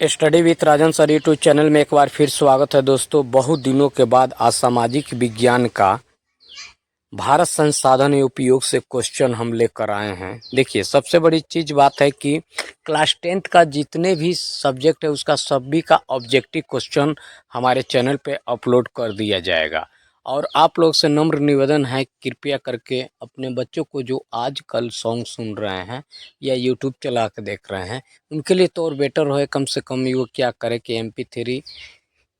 Study with Rajan sir YouTube channel में एक बार फिर स्वागत है दोस्तों। बहुत दिनों के बाद आज सामाजिक विज्ञान का भारत संसाधन एवं उपयोग से क्वेश्चन हम लेकर आए हैं। देखिए, सबसे बड़ी चीज बात है कि क्लास 10th का जितने भी सब्जेक्ट है उसका सभी का ऑब्जेक्टिव क्वेश्चन हमारे चैनल पे अपलोड कर दिया जाएगा। और आप लोग से नम्र निवेदन है, कृपया करके अपने बच्चों को जो आजकल सॉन्ग सुन रहे हैं या यूट्यूब चला के देख रहे हैं, उनके लिए तो और बेटर हो कम से कम वो क्या करें कि MP3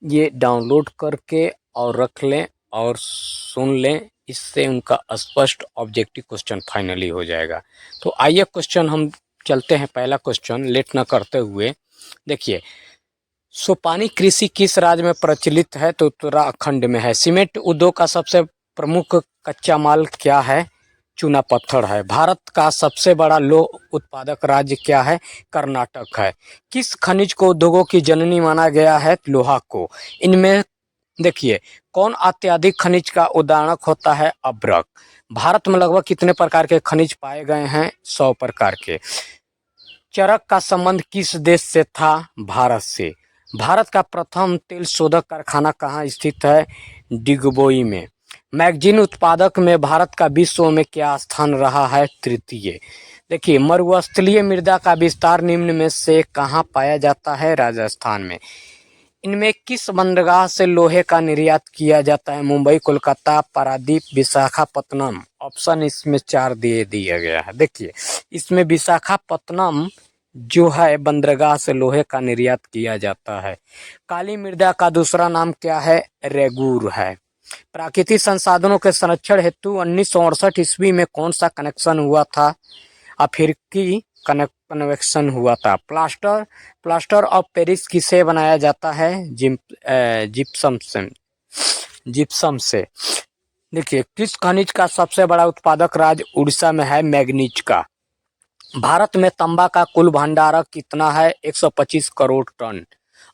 ये डाउनलोड करके और रख लें और सुन लें। इससे उनका स्पष्ट ऑब्जेक्टिव क्वेश्चन फाइनली हो जाएगा। तो आइए क्वेश्चन हम चलते हैं। पहला क्वेश्चन लेट न करते हुए देखिए, सोपानी कृषि किस राज्य में प्रचलित है? तो उत्तराखंड में है। सीमेंट उद्योग का सबसे प्रमुख कच्चा माल क्या है? चूना पत्थर है। भारत का सबसे बड़ा लौह उत्पादक राज्य क्या है? कर्नाटक है। किस खनिज को उद्योगों की जननी माना गया है? लोहा को। इनमें देखिए, कौन अत्यधिक खनिज का उदाहरण होता है? अभ्रक। भारत में लगभग कितने प्रकार के खनिज पाए गए हैं? 100 प्रकार के। चरक का संबंध किस देश से था? भारत से। भारत का प्रथम तेल शोधक कारखाना कहाँ स्थित है? डिगबोई में। मैगजीन उत्पादक में भारत का विश्व में क्या स्थान रहा है? तृतीय। देखिए, मरुस्थलीय मृदा का विस्तार निम्न में से कहाँ पाया जाता है? राजस्थान में। इनमें किस बंदरगाह से लोहे का निर्यात किया जाता है? मुंबई, कोलकाता, पारादीप, विशाखापत्तनम। ऑप्शन इसमें 4 दे दिया गया है। देखिए, इसमें विशाखापत्तनम जो है बंदरगाह से लोहे का निर्यात किया जाता है। काली मृदा का दूसरा नाम क्या है? रेगूर है। प्राकृतिक संसाधनों के संरक्षण हेतु 1968 ईस्वी में कौन सा कनेक्शन हुआ था? अफ्रीकी कन्वेक्शन हुआ था। प्लास्टर ऑफ पेरिस किसे बनाया जाता है? जिप्सम से। देखिए, किस खनिज का सबसे बड़ा उत्पादक राज्य उड़ीसा में है? मैग्नीज का। भारत में तांबा का कुल भंडारण कितना है? 125 करोड़ टन।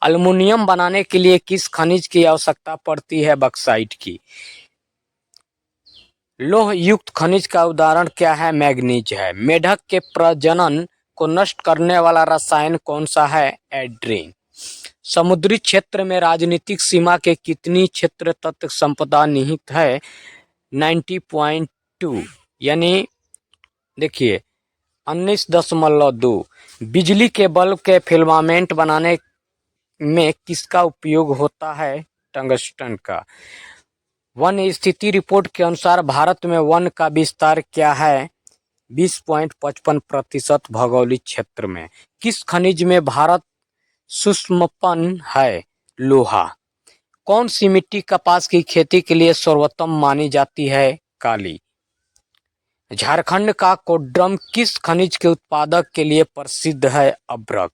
अल्युमिनियम बनाने के लिए किस खनिज की आवश्यकता पड़ती है? बक्साइट की। लौह युक्त खनिज का उदाहरण क्या है? मैग्नीज है। मेढक के प्रजनन को नष्ट करने वाला रसायन कौन सा है? एड्रीन। समुद्री क्षेत्र में राजनीतिक सीमा के कितनी क्षेत्र तत्व संपदा निहित है? 90.2 यानी देखिए 19.2। बिजली के बल्ब के फिलामेंट बनाने में किसका उपयोग होता है? टंगस्टन का। वन स्थिति रिपोर्ट के अनुसार भारत में वन का विस्तार क्या है? 20.55% भौगोलिक क्षेत्र में। किस खनिज में भारत सुषमपन है? लोहा। कौन सी मिट्टी कपास की खेती के लिए सर्वोत्तम मानी जाती है? काली। झारखंड का कोड्रम किस खनिज के उत्पादक के लिए प्रसिद्ध है? अभ्रक।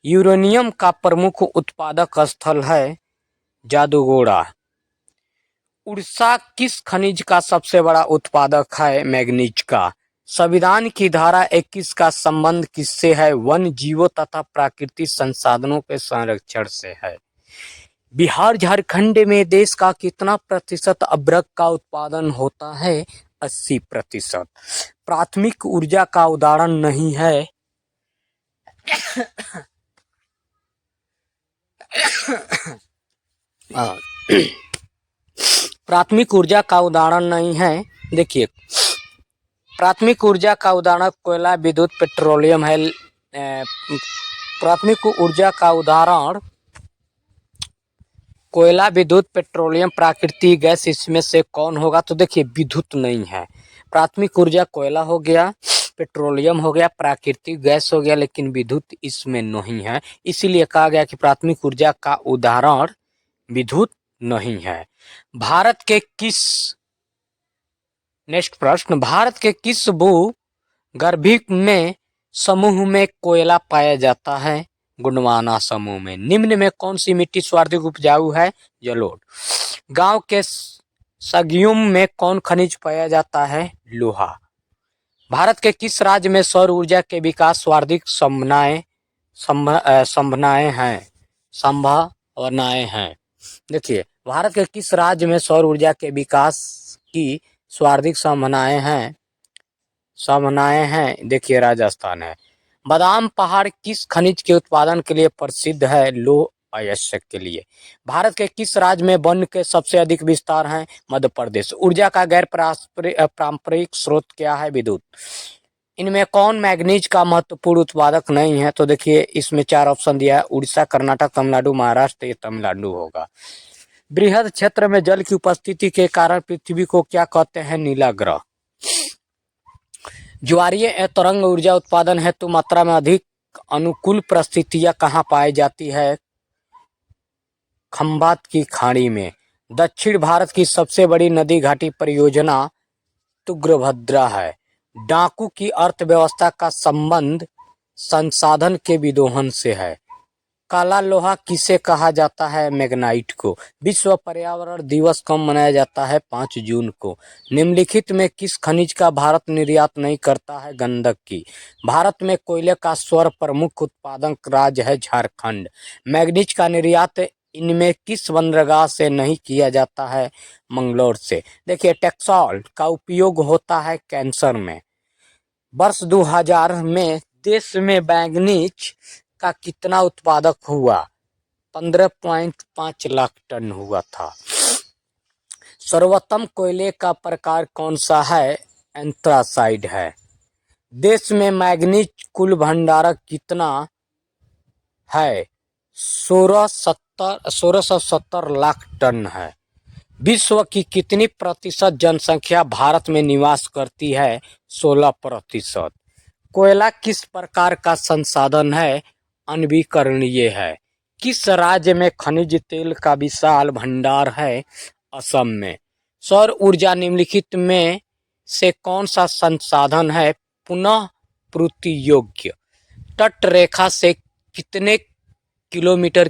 यूरेनियम का प्रमुख उत्पादक स्थल है? जादूगोड़ा। उड़ीसा किस खनिज का सबसे बड़ा उत्पादक है? मैग्नीज का। संविधान की धारा 21 का संबंध किससे है? वन जीवों तथा प्राकृतिक संसाधनों के संरक्षण से है। बिहार झारखंड में देश का कितना प्रतिशत अभ्रक का उत्पादन होता है? 80%। प्राथमिक ऊर्जा का उदाहरण नहीं है? प्राथमिक ऊर्जा का उदाहरण नहीं है। देखिए, प्राथमिक ऊर्जा का उदाहरण कोयला, विद्युत, पेट्रोलियम है। प्राथमिक ऊर्जा का उदाहरण कोयला, विद्युत, पेट्रोलियम, प्राकृतिक गैस, इसमें से कौन होगा? तो देखिए, विद्युत नहीं है। प्राथमिक ऊर्जा कोयला हो गया, पेट्रोलियम हो गया, प्राकृतिक गैस हो गया, लेकिन विद्युत इसमें नहीं है। इसीलिए कहा गया कि प्राथमिक ऊर्जा का उदाहरण विद्युत नहीं है। भारत के किस नेक्स्ट प्रश्न, भारत के किस भूगर्भिक में समूह में कोयला पाया जाता है? गुणवाना समूह में। निम्न में कौन सी मिट्टी सर्वाधिक उपजाऊ है? जलोढ़। गांव के सगियुम में कौन खनिज पाया जाता है? लोहा। भारत के किस राज्य में सौर ऊर्जा के विकास सर्वाधिक संभावनाएं हैं? देखिए, भारत के किस राज्य में सौर ऊर्जा के विकास की सर्वाधिक संभावनाएं हैं? देखिए, राजस्थान है। बादाम पहाड़ किस खनिज के उत्पादन के लिए प्रसिद्ध है? लौह अयस्क के लिए। भारत के किस राज्य में वन के सबसे अधिक विस्तार हैं? मध्य प्रदेश। ऊर्जा का गैर पारंपरिक स्रोत क्या है? विद्युत। इनमें कौन मैग्नीज का महत्वपूर्ण उत्पादक नहीं है? तो देखिए इसमें 4 ऑप्शन दिया है, उड़ीसा, कर्नाटक, तमिलनाडु, महाराष्ट्र। ये तमिलनाडु होगा। बृहद क्षेत्र में जल की उपस्थिति के कारण पृथ्वी को क्या कहते हैं? नीला ग्रह। ज्वारीय तरंग ऊर्जा उत्पादन हेतु मात्रा में अधिक अनुकूल परिस्थितियां कहाँ पाई जाती है? खंबात की खाड़ी में। दक्षिण भारत की सबसे बड़ी नदी घाटी परियोजना तुंगभद्रा है। डाकू की अर्थव्यवस्था का संबंध संसाधन के विदोहन से है। काला लोहा किसे कहा जाता है? मैग्नाइट को। विश्व पर्यावरण दिवस कब मनाया जाता है? 5 जून को। निम्नलिखित में किस खनिज का भारत निर्यात नहीं करता है? गंधक की। भारत में कोयले का सर्व प्रमुख उत्पादक राज्य है झारखंड। मैग्नीज का निर्यात इनमें किस बंदरगाह से नहीं किया जाता है? मंगलौर से। देखिए टेक्सॉल का उपयोग होता है कैंसर में। वर्ष 2000 में देश में मैग्नीज का कितना उत्पादक हुआ? 15.5 लाख टन हुआ था। सर्वोत्तम कोयले का प्रकार कौन सा है? एंथ्रासाइड है। देश में मैग्नीज कुल भंडार कितना है? 1670 लाख टन है। विश्व की कितनी प्रतिशत जनसंख्या भारत में निवास करती है? 16%। कोयला किस प्रकार का संसाधन है? अनवीकरणीय है। किस राज्य में खनिज तेल का विशाल भंडार है? असम में। सौर ऊर्जा निम्नलिखित में से कौन सा संसाधन है पुनः पूर्ति योग्य? तट रेखा से कितने किलोमीटर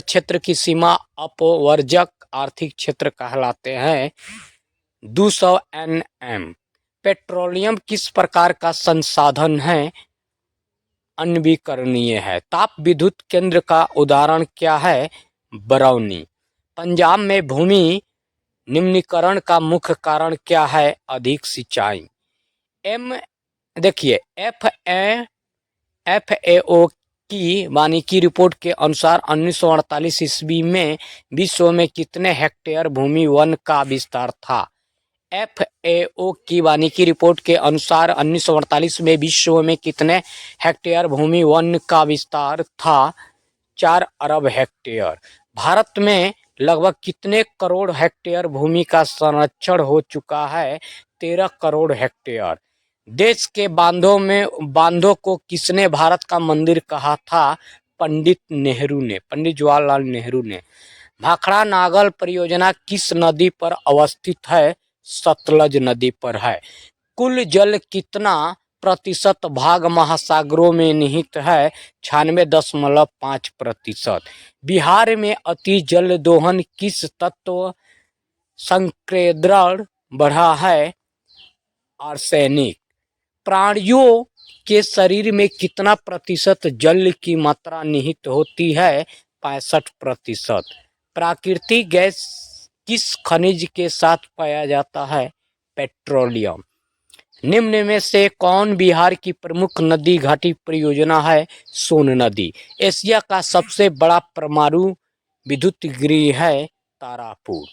क्षेत्र की सीमा अपवर्जक आर्थिक क्षेत्र कहलाते हैं? 200 nm। पेट्रोलियम किस प्रकार का संसाधन है? अनवीकरणीय है। ताप विद्युत केंद्र का उदाहरण क्या है? बरौनी। पंजाब में भूमि निम्नीकरण का मुख्य कारण क्या है? अधिक सिंचाई। देखिए FAO की वानिकी रिपोर्ट के अनुसार 1948 ईस्वी में विश्व में कितने हेक्टेयर भूमि वन का विस्तार था? FAO की वानिकी रिपोर्ट के अनुसार 1948 में विश्व में कितने हेक्टेयर भूमि वन का विस्तार था? 4 अरब हेक्टेयर। भारत में लगभग कितने करोड़ हेक्टेयर भूमि का संरक्षण हो चुका है? 13 करोड़ हेक्टेयर। देश के बांधों को किसने भारत का मंदिर कहा था? पंडित जवाहरलाल नेहरू ने। भाखड़ा नागल परियोजना किस नदी पर अवस्थित है? सतलज नदी पर है। कुल जल कितना प्रतिशत भाग महासागरों में निहित है? 96.5%। बिहार में अति जल दोहन किस तत्व संकेंद्रण बढ़ा है? आर्सेनिक। प्राणियों के शरीर में कितना प्रतिशत जल की मात्रा निहित होती है? 65%। प्राकृतिक गैस किस खनिज के साथ पाया जाता है? पेट्रोलियम। निम्न में से कौन बिहार की प्रमुख नदी घाटी परियोजना है? सोन नदी। एशिया का सबसे बड़ा परमाणु विद्युत गृह है तारापुर।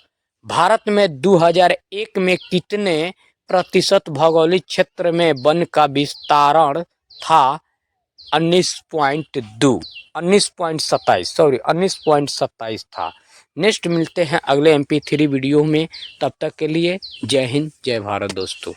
भारत में 2001 में कितने प्रतिशत भौगोलिक क्षेत्र में वन का विस्तारण था? 19.27 था। नेक्स्ट मिलते हैं अगले MP3 वीडियो में। तब तक के लिए जय हिंद, जय भारत दोस्तों।